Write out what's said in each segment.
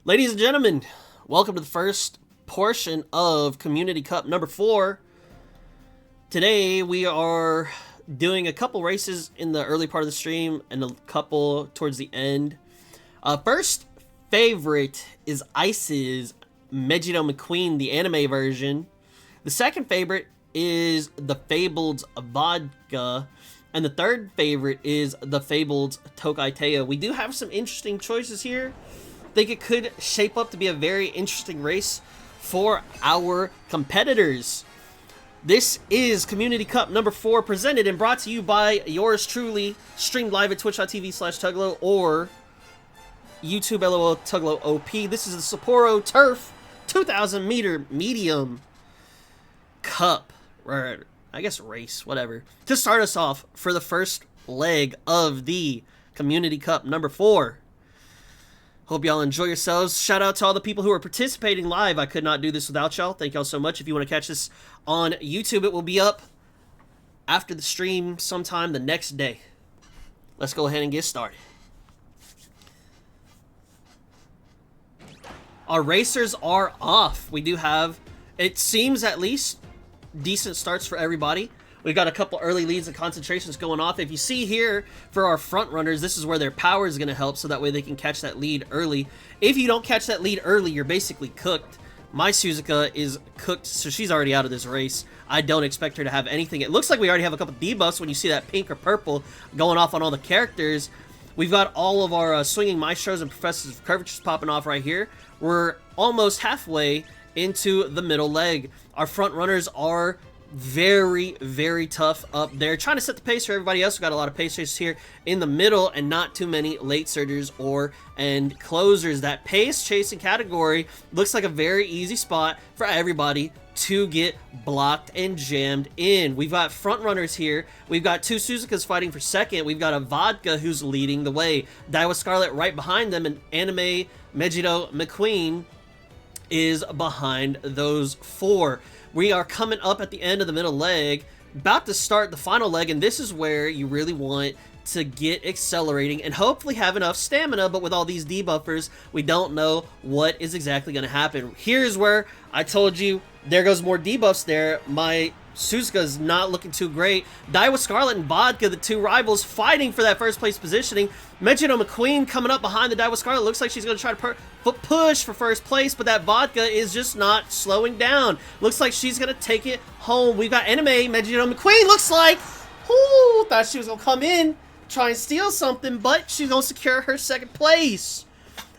Ladies and gentlemen, welcome to the first portion of Community Cup number 4. Today we are doing a couple races in the early part of the stream and a couple towards the end. First favorite is Ice's Megiddo McQueen, the anime version. The second favorite is the Fabled Vodka. And the third favorite is the Fabled Tokaitea. We do have some interesting choices here. I think it could shape up to be a very interesting race for our competitors. This is Community Cup number 4, presented and brought to you by yours truly, streamed live at twitch.tv/Tuglo or YouTube LOL Tuglo OP. This is the Sapporo Turf 2,000 meter medium cup, or I guess race, whatever, to start us off for the first leg of the Community Cup number 4. Hope y'all enjoy yourselves. Shout out to all the people who are participating live. I could not do this without y'all. Thank y'all so much. If you want to catch this on YouTube, it will be up after the stream sometime the next day. Let's go ahead and get started. Our racers are off. We do have, it seems at least, decent starts for everybody. We've got a couple early leads and concentrations going off. If you see here, for our front runners, this is where their power is going to help, so that way they can catch that lead early. If you don't catch that lead early, you're basically cooked. My Suzuka is cooked, so she's already out of this race. I don't expect her to have anything. It looks like we already have a couple debuffs when you see that pink or purple going off on all the characters. We've got all of our swinging maestros and professors of curvatures popping off right here. We're almost halfway into the middle leg. Our front runners are very, very tough up there, trying to set the pace for everybody else. We've got a lot of pace chasers here in the middle and not too many late surgers or end closers. That pace chasing category looks like a very easy spot for everybody to get blocked and jammed in. We've got front runners here. We've got two Suzukas fighting for second. We've got a Vodka who's leading the way. Daiwa Scarlet right behind them, and Anime Megiddo McQueen is behind those four. We are coming up at the end of the middle leg, about to start the final leg, and this is where you really want to get accelerating and hopefully have enough stamina, but with all these debuffers, we don't know what is exactly going to happen. Here's where I told you, there goes more debuffs there. My Suzuka is not looking too great. Daiwa Scarlet and Vodka, the two rivals, fighting for that first place positioning. Megiddo McQueen coming up behind the Daiwa Scarlet. Looks like she's going to try to push for first place, but that Vodka is just not slowing down. Looks like she's going to take it home. We've got Anime Megiddo McQueen. Looks like, whoo, thought she was going to come in, try and steal something, but she's going to secure her second place.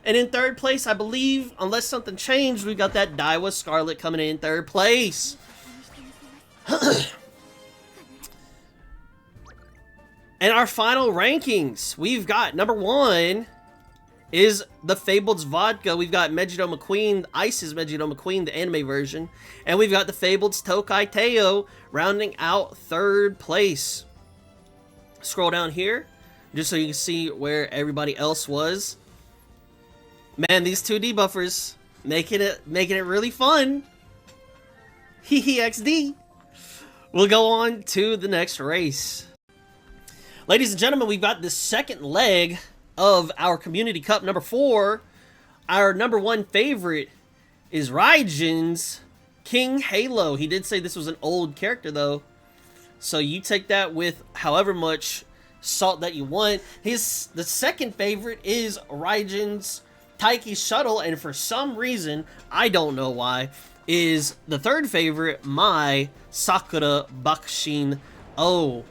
And in third place, I believe, unless something changed, we've got that Daiwa Scarlet coming in third place. And our final rankings, we've got number 1 is the Fabled Vodka. We've got Megiddo McQueen, Ice's Megiddo McQueen, the anime version. And we've got the Fabled Tokaitea rounding out third place. Scroll down here, just so you can see where everybody else was. Man, these two debuffers making it really fun. Hee hee XD. We'll go on to the next race. Ladies and gentlemen, we've got the second leg of our Community Cup number 4. Our number 1 favorite is Raijin's King Halo. He did say this was an old character though, so you take that with however much salt that you want. The second favorite is Raijin's Taiki Shuttle, and for some reason, I don't know why, is the third favorite my Sakura Bakushin O.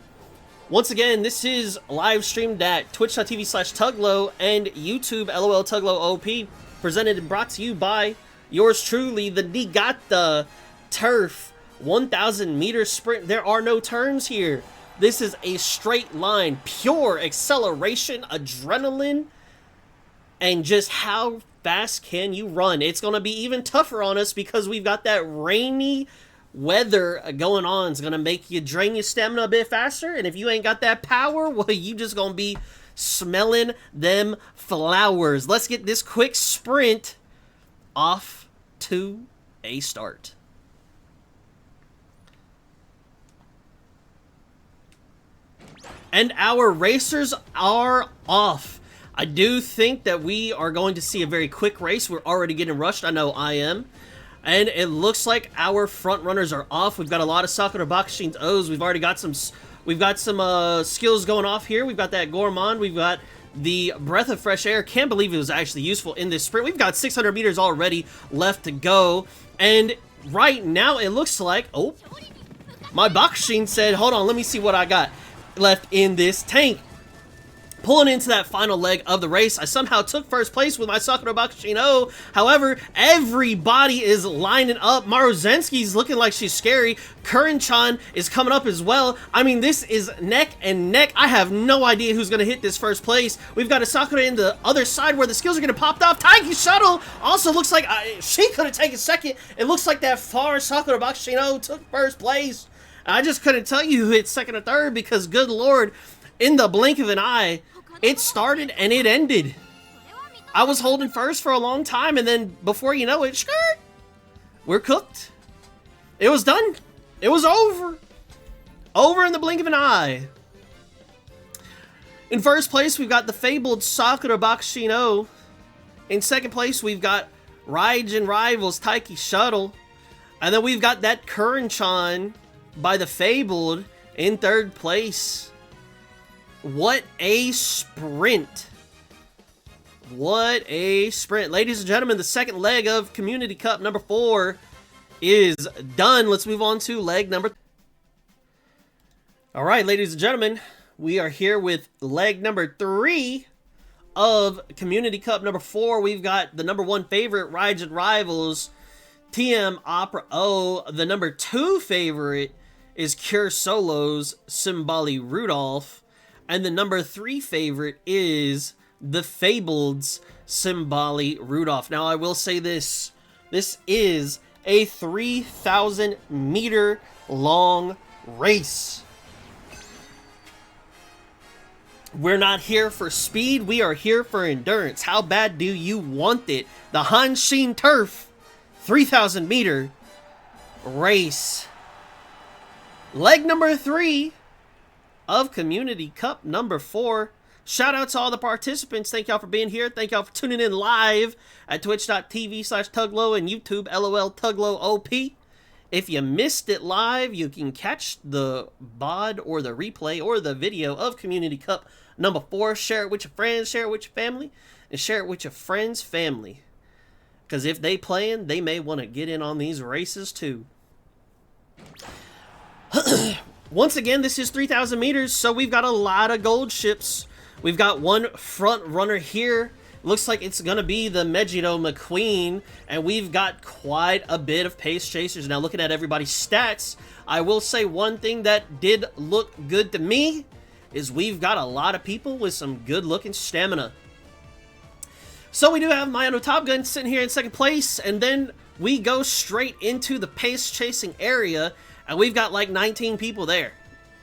Once again, this is live streamed at twitch.tv/Tuglo and YouTube LOL Tuglo OP, presented and brought to you by yours truly, the Niigata Turf 1,000 meter sprint. There are no turns here. This is a straight line, pure acceleration, adrenaline, and just how fast can you run. It's going to be even tougher on us because we've got that rainy weather going on. It's going to make you drain your stamina a bit faster, and if you ain't got that power, well, you just going to be smelling them flowers. Let's get this quick sprint off to a start. And our racers are off. I do think that we are going to see a very quick race. We're already getting rushed. I know I am. And it looks like our front runners are off. We've got a lot of Sakura Bakushin's O's. We've already got some skills going off here. We've got that Gourmand. We've got the Breath of Fresh Air. Can't believe it was actually useful in this sprint. We've got 600 meters already left to go. And right now it looks like, oh, my Bakushin said, hold on, let me see what I got left in this tank. Pulling into that final leg of the race, I somehow took first place with my Sakura Bakushin O. However, everybody is lining up. Maruzensky's looking like she's scary. Kurin-chan is coming up as well. I mean, this is neck and neck. I have no idea who's going to hit this first place. We've got a Sakura in the other side where the skills are going to pop off. Taiki Shuttle also looks like she could have taken second. It looks like that far Sakura Bakushin O took first place. I just couldn't tell you who hit second or third because, good lord, in the blink of an eye, it started and it ended. I was holding first for a long time, and then before you know it, skirt, we're cooked. It was done. It was over. Over in the blink of an eye. In first place, we've got the fabled Sakura Bakushin O. In second place, we've got Raijin Rivals Taiki Shuttle. And then we've got that Kurin-chan by the fabled in third place. What a sprint. What a sprint. Ladies and gentlemen, the second leg of Community Cup number 4 is done. Let's move on to leg number. All right, ladies and gentlemen, we are here with leg number 3 of Community Cup number 4. We've got the number 1 favorite, Raijin Rivals, TM Opera O. The number 2 favorite is Cure Solos, Simbali Rudolph. And the number 3 favorite is the Fableds, Simbali Rudolph. Now, I will say this. This is a 3,000 meter long race. We're not here for speed. We are here for endurance. How bad do you want it? The Hanshin Turf 3,000 meter race. Leg number 3 of Community Cup number 4. Shout out to all the participants. Thank y'all for being here. Thank y'all for tuning in live at twitch.tv/Tuglow and YouTube LOL Tuglow OP. If you missed it live, you can catch the VOD or the replay or the video of Community Cup number 4. Share it with your friends, share it with your family, and share it with your friends' family. Because if they playing, they may want to get in on these races too. Once again, this is 3,000 meters, so we've got a lot of gold ships. We've got one front runner here. Looks like it's going to be the Megiddo McQueen, and we've got quite a bit of pace chasers. Now, looking at everybody's stats, I will say one thing that did look good to me is we've got a lot of people with some good-looking stamina. So we do have Mayano Top Gun sitting here in second place, and then we go straight into the pace chasing area. And we've got like 19 people there.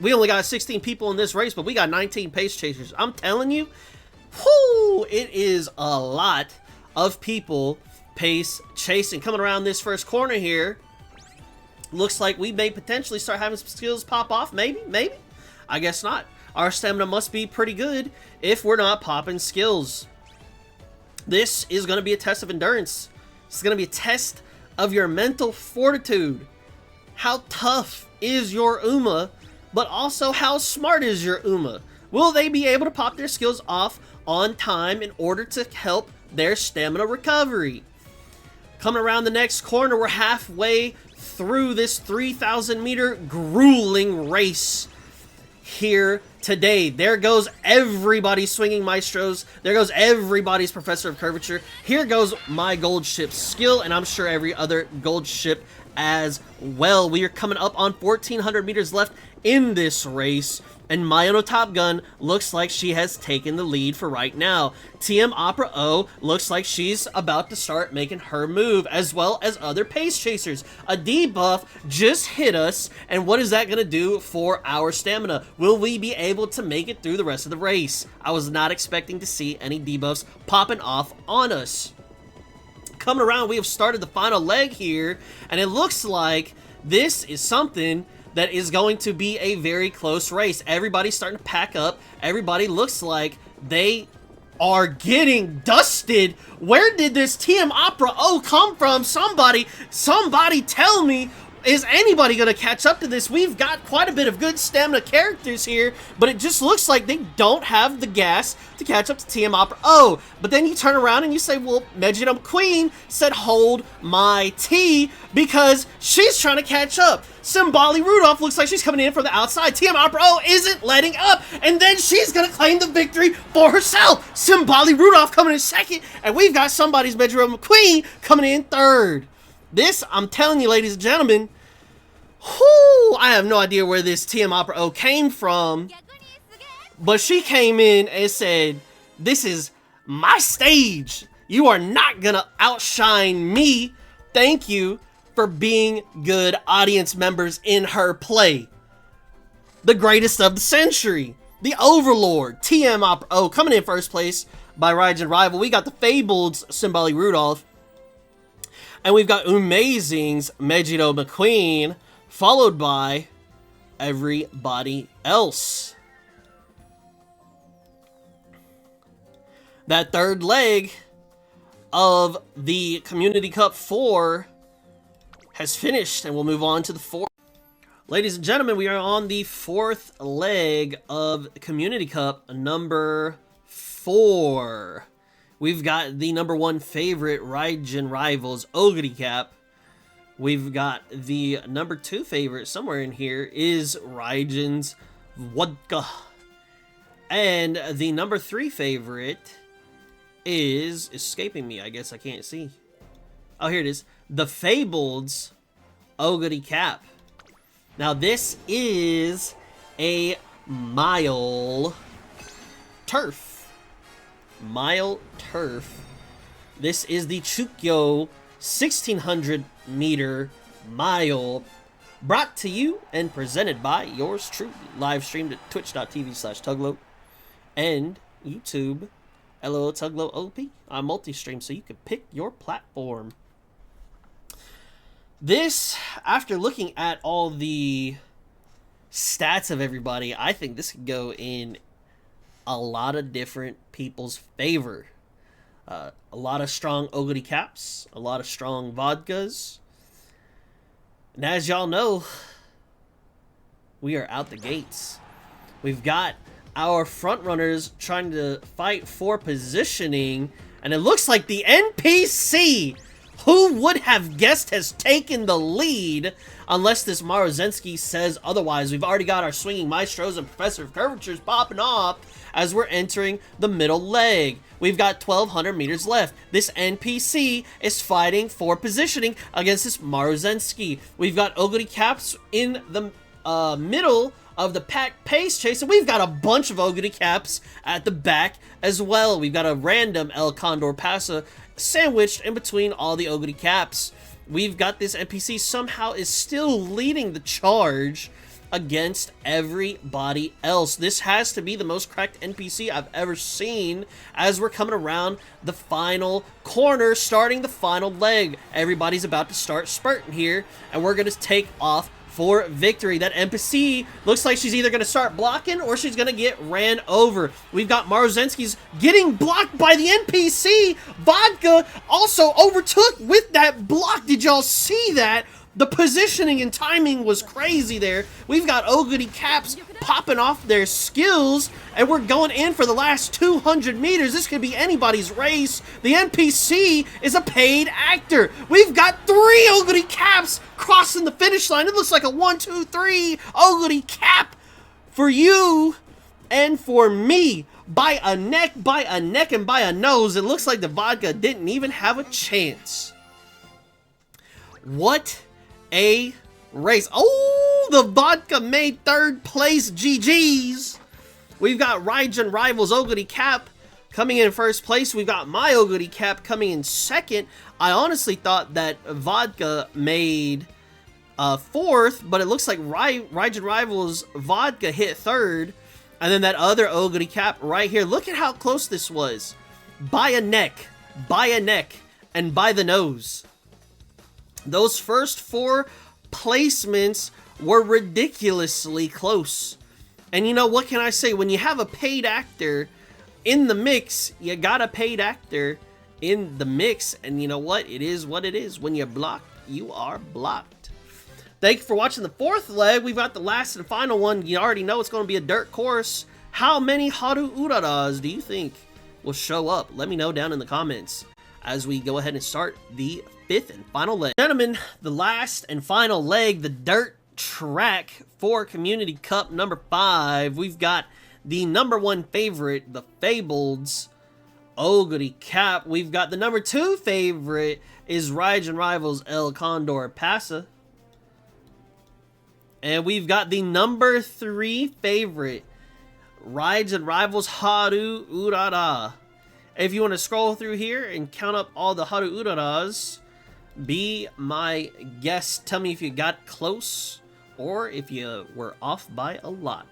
We only got 16 people in this race, but we got 19 pace chasers. I'm telling you, whoo, it is a lot of people pace chasing. Coming around this first corner here, looks like we may potentially start having some skills pop off. Maybe. I guess not. Our stamina must be pretty good if we're not popping skills. This is going to be a test of endurance. It's going to be a test of your mental fortitude. How tough is your Uma, but also how smart is your Uma? Will they be able to pop their skills off on time in order to help their stamina recovery? Coming around the next corner, we're halfway through this 3,000 meter grueling race here today. There goes everybody swinging maestros. There goes everybody's professor of curvature. Here goes my gold ship skill, and I'm sure every other gold ship as well. We are coming up on 1,400 meters left in this race, and Mayano Top Gun looks like she has taken the lead for right now. TM Opera O looks like she's about to start making her move, as well as other pace chasers. A debuff just hit us, and what is that going to do for our stamina? Will we be able to make it through the rest of the race? I was not expecting to see any debuffs popping off on us. Coming around, we have started the final leg here, and it looks like this is something that is going to be a very close race. Everybody's starting to pack up. Everybody looks like they are getting dusted. Where did this TM Opera O come from? Somebody tell me. Is anybody going to catch up to this? We've got quite a bit of good stamina characters here, but it just looks like they don't have the gas to catch up to TM Opera O. But then you turn around and you say, well, Megiddo Queen said hold my tea because she's trying to catch up. Simbali Rudolph looks like she's coming in from the outside. TM Opera O isn't letting up, and then she's going to claim the victory for herself. Simbali Rudolph coming in second, and we've got somebody's Megiddo Queen coming in third. This, I'm telling you, ladies and gentlemen, whoo, I have no idea where this TM Opera O came from, but she came in and said, this is my stage. You are not gonna outshine me. Thank you for being good audience members in her play. The greatest of the century, the Overlord, TM Opera O, coming in first place by Raijin Rival. We got the Fabled Simbali Rudolph. And we've got Umazing's Megiddo McQueen, followed by everybody else. That third leg of the Community Cup 4 has finished, and we'll move on to the fourth. Ladies and gentlemen, we are on the fourth leg of Community Cup number 4. We've got the number 1 favorite, Raijin Rivals, Oguri Cap. We've got the number 2 favorite, somewhere in here, is Raijin's Vodka. And the number 3 favorite is escaping me. I guess I can't see. Oh, here it is. The Fabled's Oguri Cap. Now, this is a mile turf. Mile turf. This is the Chukyo 1600 meter mile, brought to you and presented by yours truly. Live streamed at twitch.tv/Tuglo and YouTube LOL Tuglo OP on multi-stream, so you can pick your platform. This, after looking at all the stats of everybody, I think this could go in a lot of different people's favor. A lot of strong Oguri Caps, a lot of strong Vodkas. And as y'all know, we are out the gates. We've got our front runners trying to fight for positioning, and it looks like the NPC, who would have guessed, has taken the lead, unless this Marozensky says otherwise. We've already got our Swinging Maestros and Professor of Curvatures popping off as we're entering the middle leg. We've got 1,200 meters left. This NPC is fighting for positioning against this Marozensky. We've got Oguri Caps in the middle of the pack pace chase, and we've got a bunch of Oguri Caps at the back as well. We've got a random El Condor Pasa sandwiched in between all the Oguri Caps. We've got this NPC somehow is still leading the charge against everybody else. This has to be the most cracked NPC I've ever seen as we're coming around the final corner, starting the final leg. Everybody's about to start spurting here, and we're going to take off for victory. That NPC looks like she's either going to start blocking or she's going to get ran over. We've got Marozensky's getting blocked by the NPC. Vodka also overtook with that block. Did y'all see that? The positioning and timing was crazy there. We've got Oguri Caps popping off their skills, and we're going in for the last 200 meters. This could be anybody's race. The NPC is a paid actor. We've got 3 Oguri Caps crossing the finish line. It looks like a 1, 2, 3 Oguri Cap for you and for me. By a neck, and by a nose. It looks like the Vodka didn't even have a chance. What a race. Oh, the Vodka made 3rd place. GG's. We've got Raijin Rivals Oguri Cap coming in 1st place. We've got my Oguri Cap coming in 2nd. I honestly thought that Vodka made 4th, but it looks like Raijin Rivals Vodka hit 3rd. And then that other Oguri Cap right here. Look at how close this was. By a neck, and by the nose. Those first 4 placements were ridiculously close. And you know, what can I say? When you have a paid actor in the mix. You got a paid actor in the mix, and you know what? It is what it is. When you're blocked, you are blocked. Thank you for watching the fourth leg. We've got the last and final one. You already know it's going to be a dirt course. How many Haru Uraras do you think will show up? Let me know down in the comments as we go ahead and start the fifth and final leg. Gentlemen, the last and final leg, the dirt track for Community Cup number 5. We've got the number 1 favorite, the Fabled Oguri Cap. We've got the number 2 favorite is Raijin Rivals El Condor Pasa. And we've got the number 3 favorite, Raijin Rivals Haru Urara. If you want to scroll through here and count up all the Haru Uraras, be my guest. Tell me if you got close or if you were off by a lot.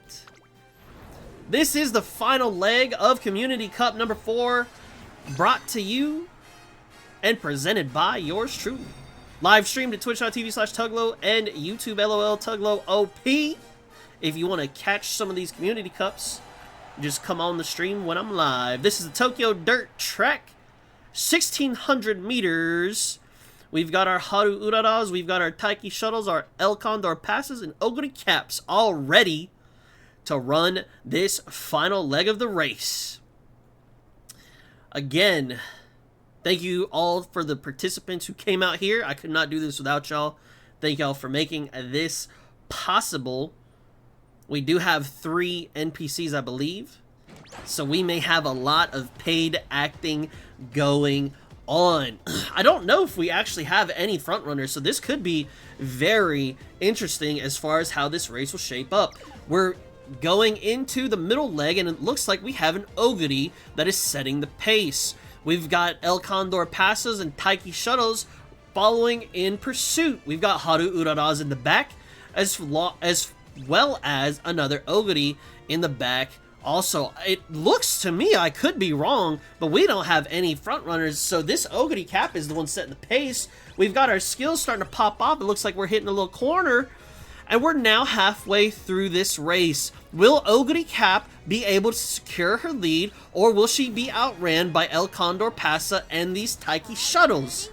This is the final leg of Community Cup number 4, brought to you and presented by yours truly. Live streamed at twitch.tv/Tuglo and YouTube LOL Tuglo OP. If you want to catch some of these Community Cups, just come on the stream when I'm live. This is the Tokyo Dirt Track, 1,600 meters. We've got our Haru Uraras, we've got our Taiki Shuttles, our El Condor Passes, and Oguri Caps all ready to run this final leg of the race. Again, thank you all for the participants who came out here. I could not do this without y'all. Thank y'all for making this possible. We do have 3 NPCs, I believe, so we may have a lot of paid acting going on. I don't know if we actually have any front runners, so this could be very interesting as far as how this race will shape up. We're going into the middle leg, and it looks like we have an Oguri that is setting the pace. We've got El Condor Passes and Taiki Shuttles following in pursuit. We've got Haru Uraras in the back, as well as another Oguri in the back. Also, it looks to me, I could be wrong, but we don't have any front runners, so this Oguri Cap is the one setting the pace. We've got our skills starting to pop off. It looks like we're hitting a little corner, and we're now halfway through this race. Will Oguri Cap be able to secure her lead, or will she be outran by El Condor Pasa and these Taiki Shuttles?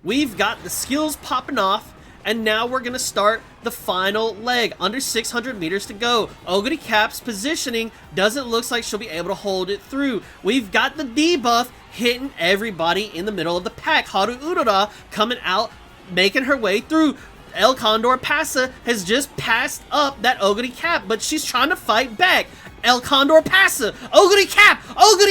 We've got the skills popping off, and now we're going to start the final leg. Under 600 meters to go. Oguri Cap's positioning doesn't look like she'll be able to hold it through. We've got the debuff hitting everybody in the middle of the pack. Haru Urara coming out, making her way through. El Condor Pasa has just passed up that Oguri Cap, but she's trying to fight back. El Condor Pasa, Oguri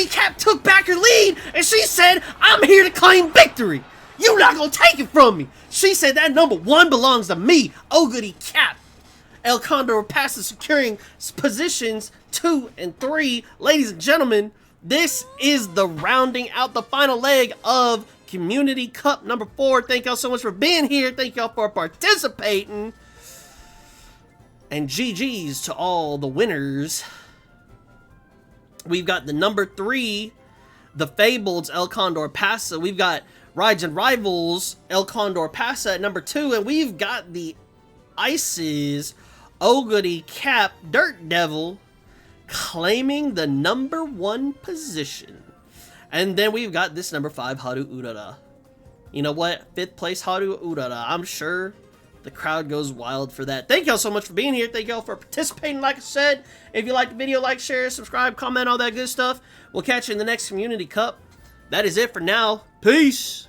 Cap took back her lead, and she said, "I'm here to claim victory. You're not gonna take it from me." She said that number 1 belongs to me, Oguri Cap. El Condor Pasa securing positions 2 and 3. Ladies and gentlemen, this is the rounding out the final leg of Community Cup number 4. Thank y'all so much for being here. Thank y'all for participating. And GG's to all the winners. We've got the number 3, the Fabled El Condor Pasa. We've got Raijin Rivals El Condor Pasa at number 2. And we've got the Ice's Oguri Cap Dirt Devil claiming the number 1 position. And then we've got this number 5, Haru Urara. You know what? 5th place Haru Urara. I'm sure the crowd goes wild for that. Thank y'all so much for being here. Thank y'all for participating. Like I said, if you liked the video, like, share, subscribe, comment, all that good stuff. We'll catch you in the next Community Cup. That is it for now. Peace.